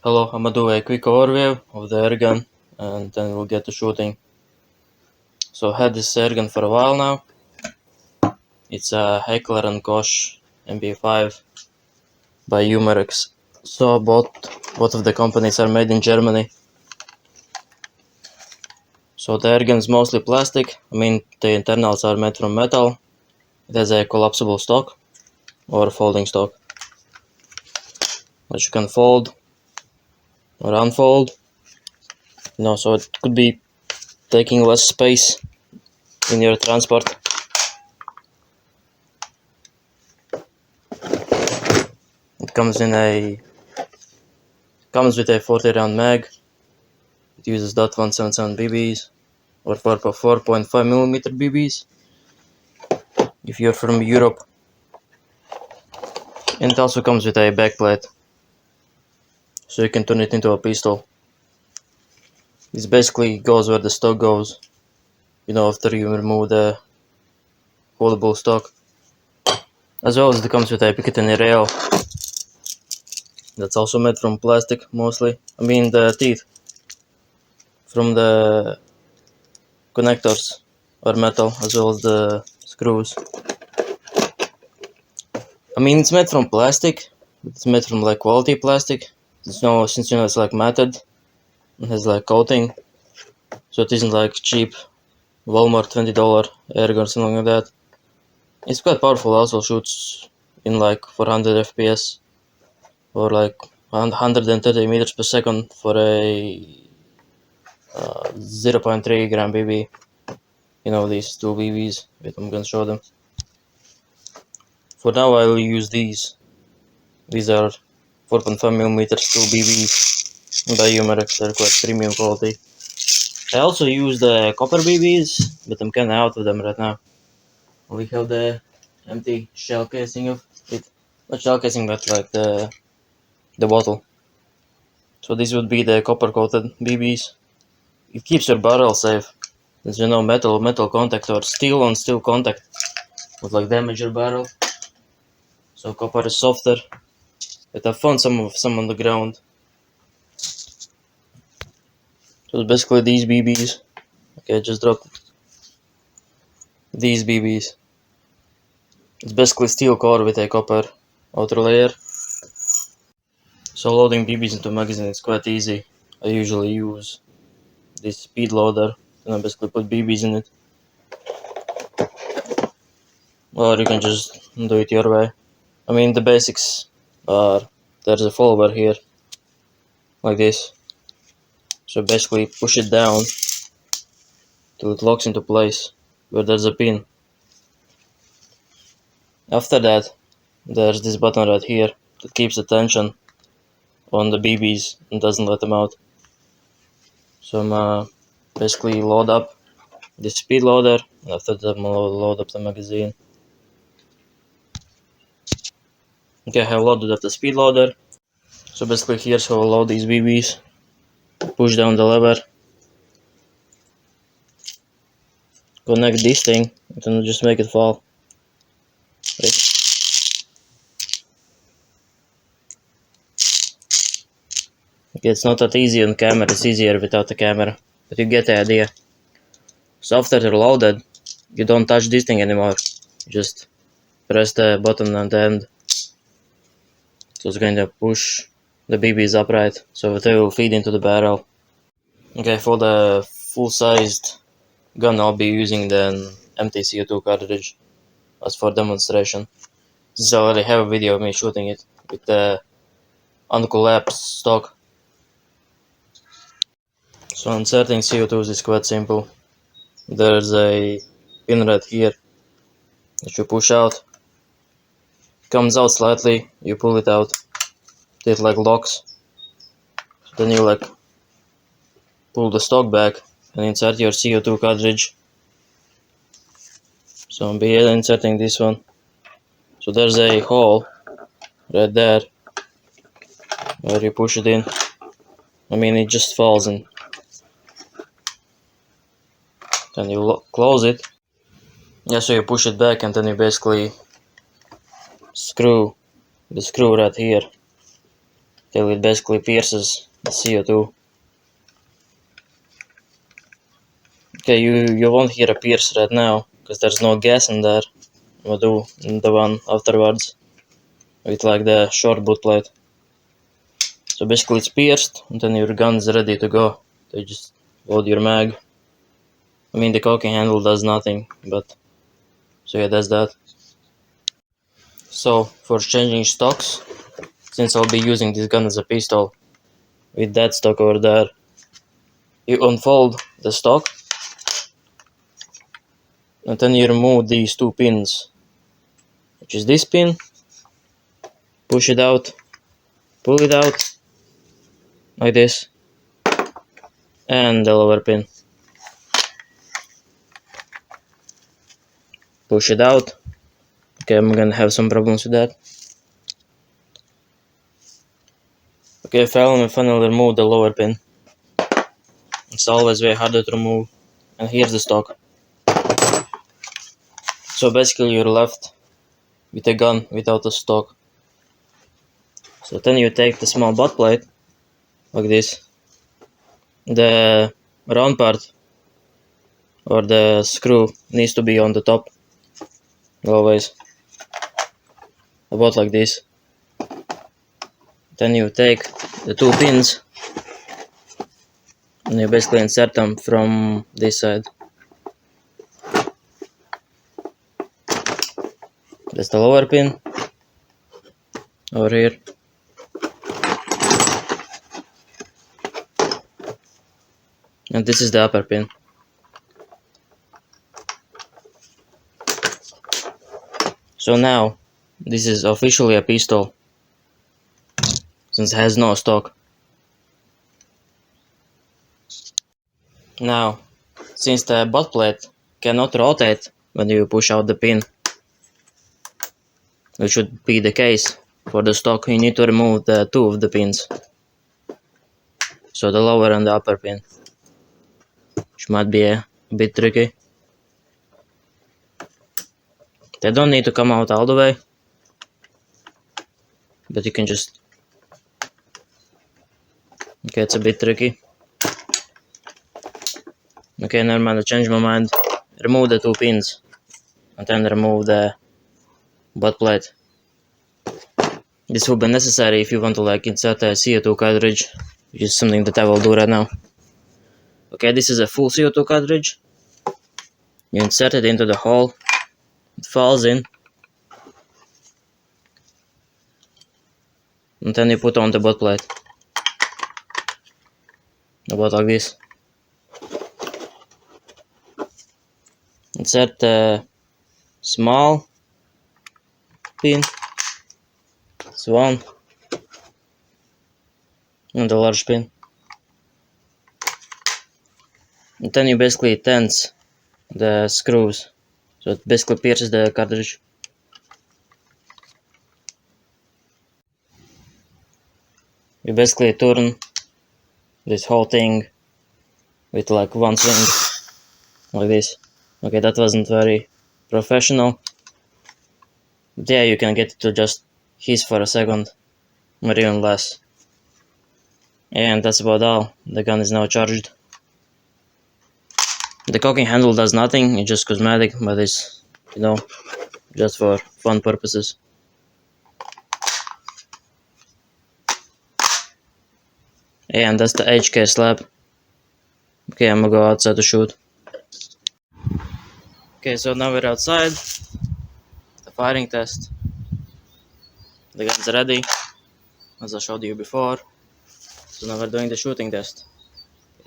Hello, I'm gonna do a quick overview of the Airgun and then we'll get to shooting. So I had this Airgun for a while now. It's a Heckler & Koch MP5 by Umarex. So both of the companies are made in Germany. So the Airgun is mostly plastic. The internals are made from metal. It has a collapsible stock or folding stock, which you can fold or unfold. So it could be taking less space in your transport. It comes with a 40 round mag. It uses .177 BBs or 4.5mm BBs if you're from Europe. And it also comes with a backplate, so you can turn it into a pistol. This basically goes where the stock goes, after you remove the holdable stock. As well as it comes with a Picatinny rail that's also made from plastic mostly. The teeth from the connectors are metal, as well as the screws. It's made from plastic. It's made from quality plastic. Since it's matted, it has coating, so it isn't cheap Walmart $20 Airgun or something like that. It's quite powerful. Also shoots in 400 FPS or 130 meters per second for a 0.3 gram BB. These two BBs. Wait, I'm gonna show them. For now, I'll use these. These are 4.5mm 2 BBs by Umarex. They're quite premium quality. I also use the copper BBs, but I'm kinda out of them right now. We have the empty shell casing of it. Not shell casing, but the bottle. So this would be the copper coated BBs. It keeps your barrel safe. Since metal contact or steel on steel contact would damage your barrel. So copper is softer. But I found some on the ground. So it's basically these BBs. Okay, I just dropped these BBs. It's basically steel core with a copper outer layer. So loading BBs into magazine is quite easy. I usually use this speed loader and I basically put BBs in it. Or you can just do it your way. The basics are there's a follower here, like this. So basically push it down till it locks into place where there's a pin. After that, there's this button right here that keeps the tension on the BBs and doesn't let them out. So I'm basically load up the speed loader, and after that I'm load up the magazine. Okay, I have loaded up the speed loader. So basically here's how I load these BBs. Push down the lever, connect this thing, and then just make it fall. Right. Okay, it's not that easy on camera, it's easier without the camera, but you get the idea. So after they're loaded, you don't touch this thing anymore, you just press the button on the end. So it's going to push the BBs upright, so they will feed into the barrel. Okay, for the full-sized gun I'll be using the empty CO2 cartridge as for demonstration. Since I already have a video of me shooting it with the uncollapsed stock. So inserting CO2s is quite simple. There's a pin right here that you push out. It comes out slightly, you pull it out. It locks. Then you pull the stock back and insert your CO2 cartridge. So I'll be inserting this one. So there's a hole right there where you push it in. It just falls in. Then you close it. Yeah, so you push it back and then you basically screw the screw right here. till it basically pierces the CO2. Okay, you won't hear a pierce right now because there's no gas in there. We'll do the one afterwards with like the short boot plate. So basically it's pierced and then your gun's ready to go. So you just load your mag. I mean the cocking handle does nothing, but so yeah, that's that. So for changing stocks, since I'll be using this gun as a pistol with that stock over there, you unfold the stock and then you remove these two pins, which is this pin, push it out, pull it out like this, and the lower pin, push it out. Okay, I'm gonna have some problems with that. Okay, finally remove the lower pin. It's always way harder to remove. And here's the stock. So basically you're left with a gun without a stock. So then you take the small butt plate, like this. The round part, or the screw, needs to be on the top. Always. About like this. Then you take the two pins and you basically insert them from this side. That's the lower pin over here. And this is the upper pin. So now this is officially a pistol since it has no stock. Now, since the butt plate cannot rotate when you push out the pin, which should be the case for the stock, you need to remove the two of the pins. So the lower and the upper pin, which might be a bit tricky. They don't need to come out all the way, but you can just... Okay, it's a bit tricky. Okay, never mind, I changed my mind. Remove the two pins and then remove the butt plate. This will be necessary if you want to like insert a CO2 cartridge, which is something that I will do right now. Okay, this is a full CO2 cartridge. You insert it into the hole, it falls in, and then you put on the butt plate. About like this. Insert the small pin, it's one, and the large pin. And then you basically tense the screws, so it basically pierces the cartridge. You basically turn this whole thing with like one swing, like this. Okay, that wasn't very professional. But yeah, you can get it to just hiss for a second, or even less. And that's about all. The gun is now charged. The cocking handle does nothing, it's just cosmetic, but it's, you know, just for fun purposes. And that's the HK slab. Okay, I'm gonna go outside to shoot. Okay, so now we're outside. The firing test. The gun's ready, as I showed you before. So now we're doing the shooting test.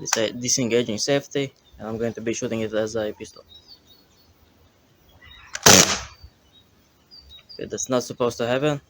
It's a disengaging safety, and I'm going to be shooting it as a pistol. Okay, that's not supposed to happen.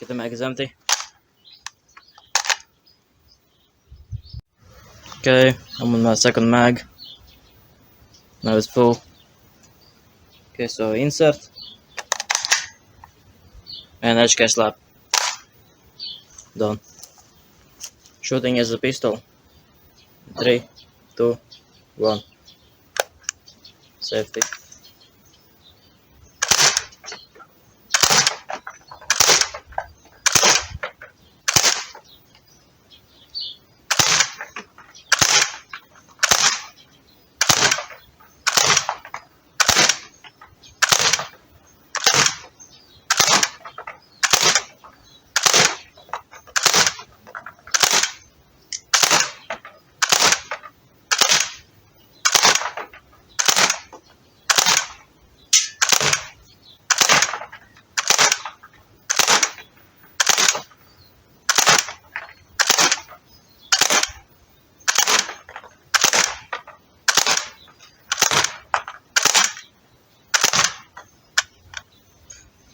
Okay, the mag is empty. Okay, I'm on my second mag. Now it's full. Okay, so insert and edge case slap. Done. Shooting as a pistol. 3, 2, 1. Safety.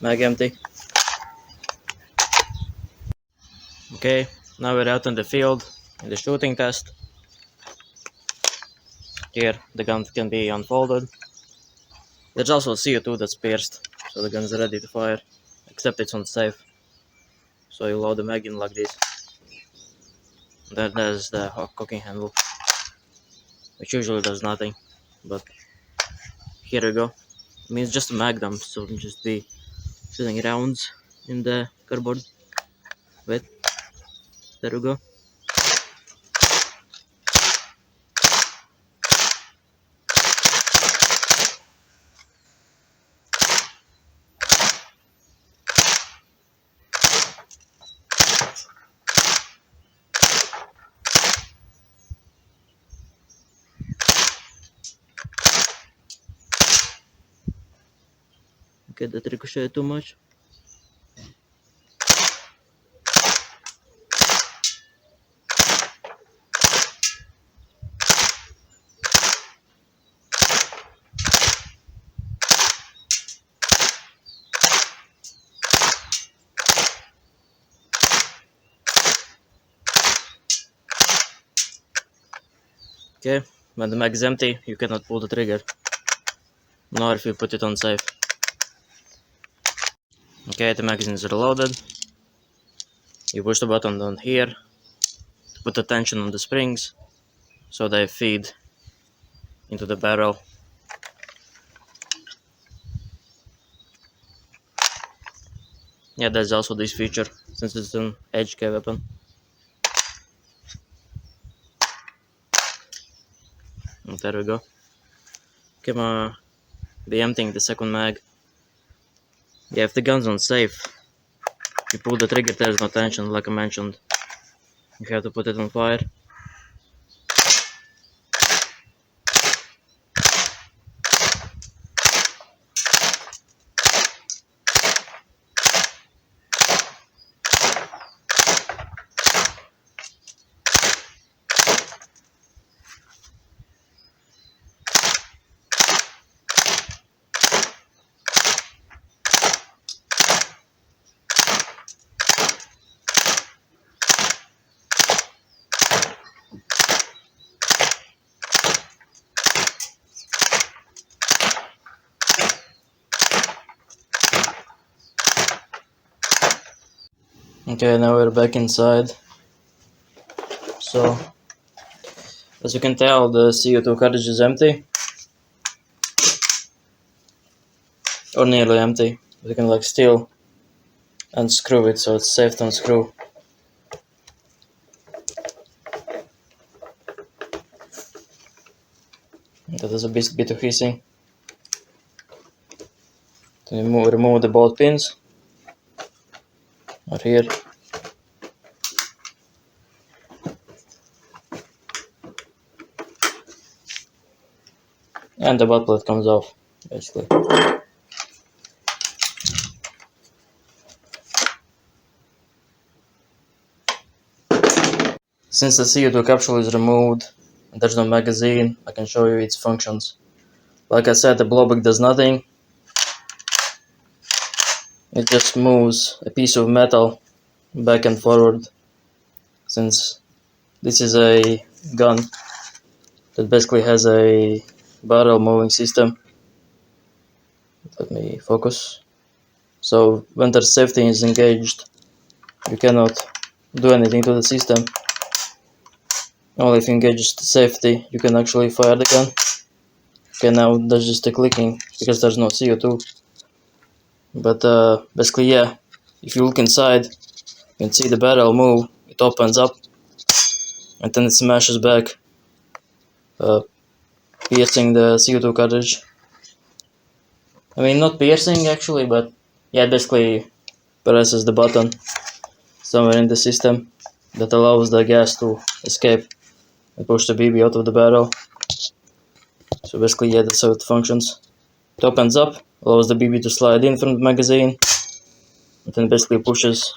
Mag empty. Okay, now we're out in the field in the shooting test. Here the gun can be unfolded. There's also CO2 that's pierced, so the gun's ready to fire, except it's on safe. So you load the mag in like this. Then there's the cocking handle, which usually does nothing, but here we go. I mean, it's just a mag dump, so just be shooting rounds in the cardboard. Wait, there we go. Okay, that ricocheted too much. Okay, when the mag is empty, you cannot pull the trigger, nor if you put it on safe. Okay, the magazine is reloaded. You push the button down here to put the tension on the springs so they feed into the barrel. Yeah, there's also this feature since it's an HK weapon. And there we go. Okay, be emptying the second mag. Yeah, if the gun's on safe, you pull the trigger, there's no tension, like I mentioned. You have to put it on fire. Okay, now we're back inside. So, as you can tell, the CO2 cartridge is empty. Or nearly empty. You can like still unscrew it, so it's safe to unscrew. That is a bit of hissing. Then you remove the bolt pins. Or here. And the butt plate comes off, basically. Since the CO2 capsule is removed and there's no magazine, I can show you its functions. Like I said, the blowback does nothing. it just moves a piece of metal back and forward, since this is a gun that basically has a barrel moving system. Let me focus. So when the safety is engaged, you cannot do anything to the system. Only if you engage the safety, you can actually fire the gun. Okay, now that's just a clicking because there's no CO2. But basically, yeah, if you look inside, you can see the barrel move. It opens up and then it smashes back, piercing the CO2 cartridge. I mean, not piercing actually, but yeah, basically presses the button somewhere in the system that allows the gas to escape and push the BB out of the barrel. So basically, yeah, that's how it functions. It opens up, allows the BB to slide in from the magazine, and then basically pushes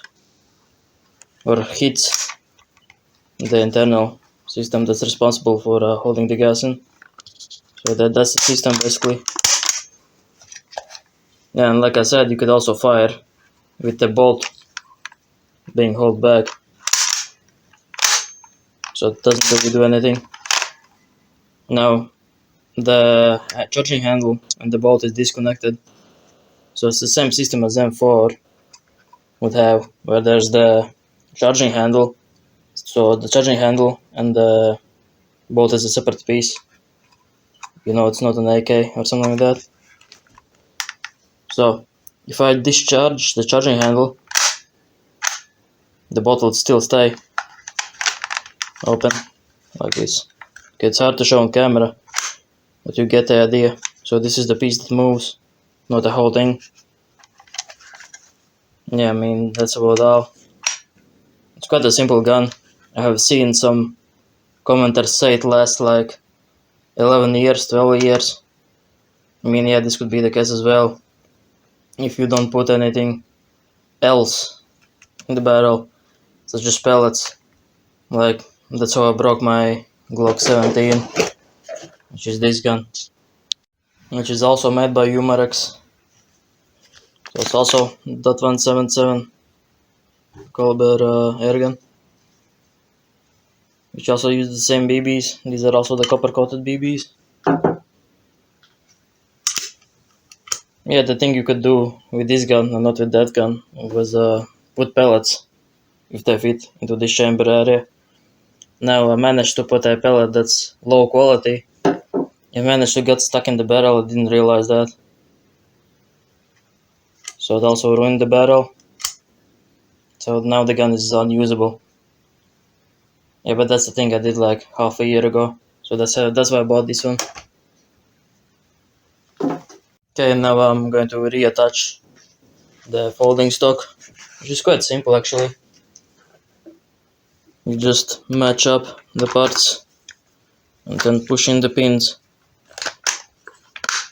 or hits the internal system that's responsible for holding the gas in. So that's the system basically. Yeah, and like I said, you could also fire with the bolt being held back, so it doesn't really do anything. Now the charging handle and the bolt is disconnected, so it's the same system as M4 would have, where there's the charging handle. So the charging handle and the bolt is a separate piece. You know, it's not an AK or something like that. So if I discharge the charging handle, the bolt will still stay open like this. Okay, it's hard to show on camera, but you get the idea. So this is the piece that moves, not the whole thing. Yeah, I mean, that's about all. It's quite a simple gun. I have seen some commenters say it lasts like 11 years, 12 years. I mean, yeah, this could be the case as well if you don't put anything else in the barrel, such as pellets. Like, that's how I broke my Glock 17, which is this gun, which is also made by Umarex. So it's also .177 caliber airgun, which also use the same BBs. These are also the copper coated BBs. Yeah, the thing you could do with this gun and not with that gun was put pellets if they fit into this chamber area. Now I managed to put a pellet that's low quality. I managed to get stuck in the barrel. I didn't realize that. So it also ruined the barrel. So now the gun is unusable. Yeah, but that's the thing I did like half a year ago. So that's why I bought this one. Okay, now I'm going to reattach the folding stock, which is quite simple actually. You just match up the parts and then push in the pins.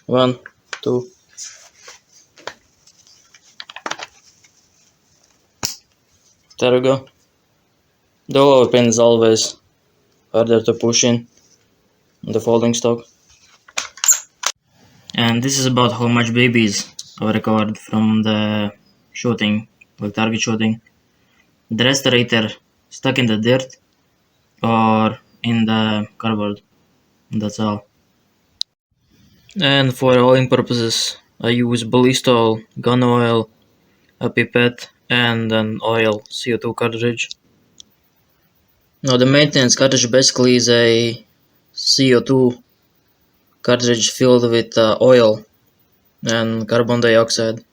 1, 2. There we go. The lower pin is always harder to push in the folding stock. And this is about how much babies I recovered from the shooting, like target shooting. The rest are either stuck in the dirt or in the cardboard. That's all. And for oiling purposes, I use ballistol, gun oil, a pipette, and an oil CO2 cartridge. Now the maintenance cartridge basically is a CO2 cartridge filled with oil and carbon dioxide,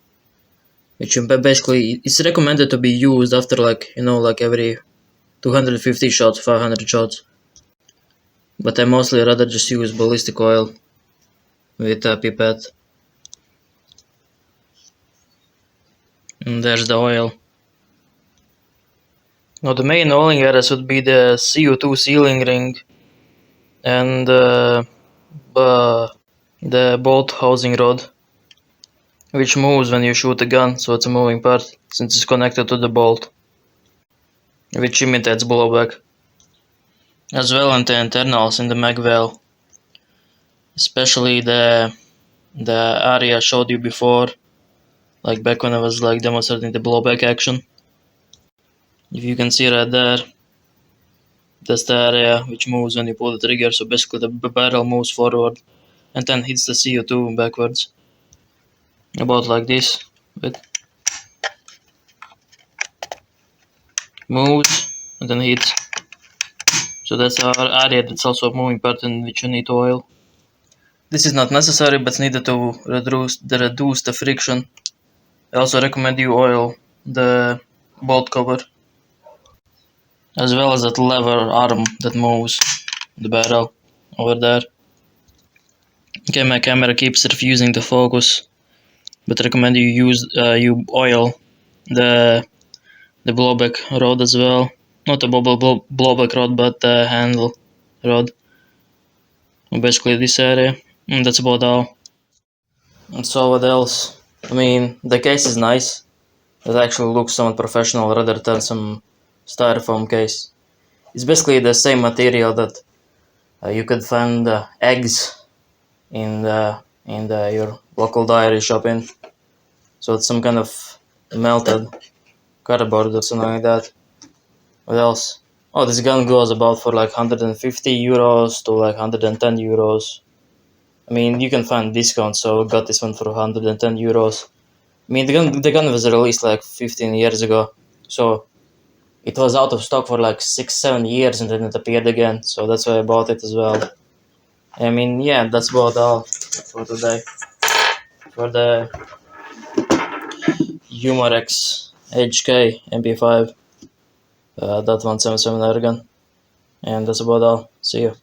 which basically it's recommended to be used after like every 250 shots, 500 shots. But I mostly rather just use ballistic oil with a pipette. And there's the oil. Now the main oiling areas would be the CO2 sealing ring and the bolt housing rod, which moves when you shoot a gun, so it's a moving part since it's connected to the bolt, which imitates blowback. As well on the internals in the mag valve, especially the area I showed you before, like back when I was like demonstrating the blowback action. If you can see right there, that's the area which moves when you pull the trigger. So basically the barrel moves forward and then hits the CO2 backwards. About like this. It moves and then hits. So that's our area that's also a moving part in which you need oil. This is not necessary but needed to reduce the friction. I also recommend you oil the bolt cover as well as that lever arm that moves the barrel over there. Okay, my camera keeps refusing to focus, but recommend you use you oil the blowback rod as well. Not the blowback rod, but the handle rod. Basically this area, and that's about all. And so what else? I mean, the case is nice. It actually looks somewhat professional rather than some styrofoam case. It's basically the same material that you could find eggs in your local dairy shop in. So it's some kind of melted cardboard or something like that. What else? Oh, this gun goes about for like 150 euros to like 110 euros. I mean, you can find discounts, so I got this one for 110 euros. I mean, the gun was released like 15 years ago, so it was out of stock for like 6-7 years and then it appeared again, so that's why I bought it as well. I mean, yeah, that's about all for today. For the Umarex HK MP5 .177 Airgun, and that's about all. See you.